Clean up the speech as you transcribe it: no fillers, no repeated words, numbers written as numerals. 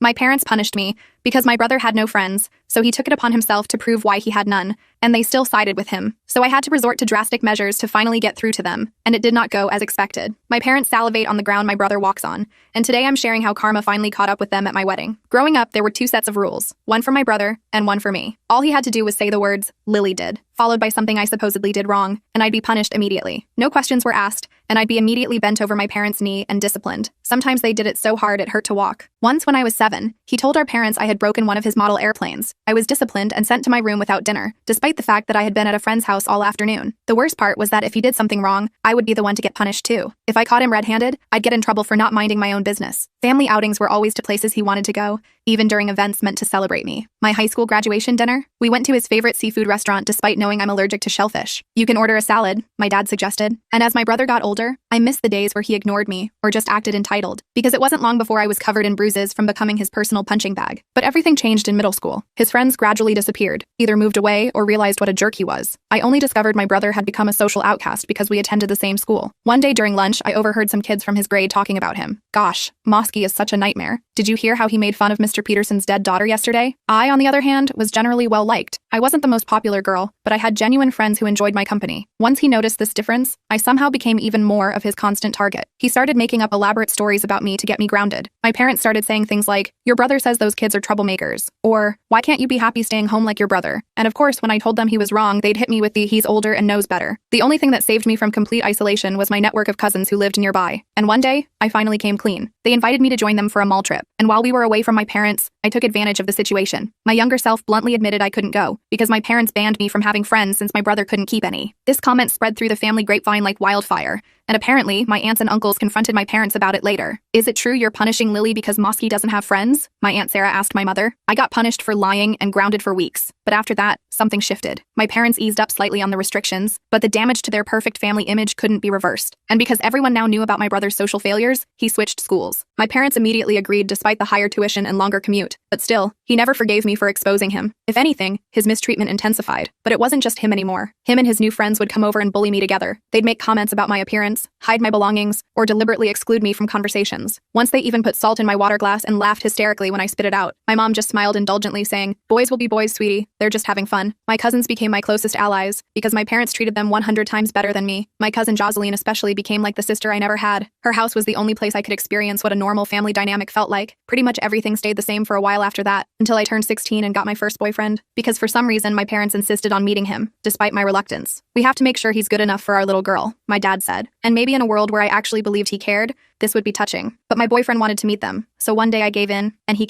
My parents punished me because my brother had no friends, so he took it upon himself to prove why he had none, and they still sided with him. So I had to resort to drastic measures to finally get through to them, and it did not go as expected. My parents salivate on the ground my brother walks on, and today I'm sharing how karma finally caught up with them at my wedding. Growing up, there were two sets of rules, one for my brother and one for me. All he had to do was say the words, "Lily did," followed by something I supposedly did wrong, and I'd be punished immediately. No questions were asked, and I'd be immediately bent over my parents' knee and disciplined. Sometimes they did it so hard it hurt to walk. Once when I was 7, he told our parents I had broken one of his model airplanes. I was disciplined and sent to my room without dinner, despite the fact that I had been at a friend's house all afternoon. The worst part was that if he did something wrong, I would be the one to get punished too. If I caught him red-handed, I'd get in trouble for not minding my own business. Family outings were always to places he wanted to go, even during events meant to celebrate me. My high school graduation dinner, we went to his favorite seafood restaurant despite knowing I'm allergic to shellfish. "You can order a salad," my dad suggested. And as my brother got older, I missed the days where he ignored me or just acted entitled, because it wasn't long before I was covered in bruises from becoming his personal punching bag. But everything changed in middle school. His friends gradually disappeared, either moved away or realized what a jerk he was. I only discovered my brother had become a social outcast because we attended the same school. One day during lunch, I overheard some kids from his grade talking about him. "Gosh, Mosky is such a nightmare. Did you hear how he made fun of Mr. Peterson's dead daughter yesterday?" I, on the other hand, was generally well liked. I wasn't the most popular girl, but I had genuine friends who enjoyed my company. Once he noticed this difference, I somehow became even more of his constant target. He started making up elaborate stories about me to get me grounded. My parents started saying things like, "Your brother says those kids are troublemakers," or "Why can't you be happy staying home like your brother?" And of course, when I told them he was wrong, they'd hit me with the "he's older and knows better." The only thing that saved me from complete isolation was my network of cousins who lived nearby. And one day, I finally came clean. They invited me to join them for a mall trip, and while we were away from my parents, I took advantage of the situation. My younger self bluntly admitted I couldn't go, because my parents banned me from having friends since my brother couldn't keep any. This comment spread through the family grapevine like wildfire, and apparently, my aunts and uncles confronted my parents about it later. "Is it true you're punishing Lily because Mosky doesn't have friends?" my Aunt Sarah asked my mother. I got punished for lying and grounded for weeks, but after that, something shifted. My parents eased up slightly on the restrictions, but the damage to their perfect family image couldn't be reversed. And because everyone now knew about my brother's social failures, he switched schools. My parents immediately agreed despite the higher tuition and longer commute, but still, he never forgave me for exposing him. If anything, his mistreatment intensified. But it wasn't just him anymore. Him and his new friends would come over and bully me together. They'd make comments about my appearance, hide my belongings, or deliberately exclude me from conversations. Once they even put salt in my water glass and laughed hysterically when I spit it out. My mom just smiled indulgently, saying, "Boys will be boys, sweetie. They're just having fun." My cousins became my closest allies, because my parents treated them 100 times better than me. My cousin Jocelyn especially became like the sister I never had. Her house was the only place I could experience what a normal family dynamic felt like. Pretty much everything stayed the same for a while after that, until I turned 16 and got my first boyfriend, because for some reason my parents insisted on meeting him, despite my reluctance. "We have to make sure he's good enough for our little girl," my dad said. And maybe in a world where I actually believed he cared, this would be touching. But my boyfriend wanted to meet them, so one day I gave in, and he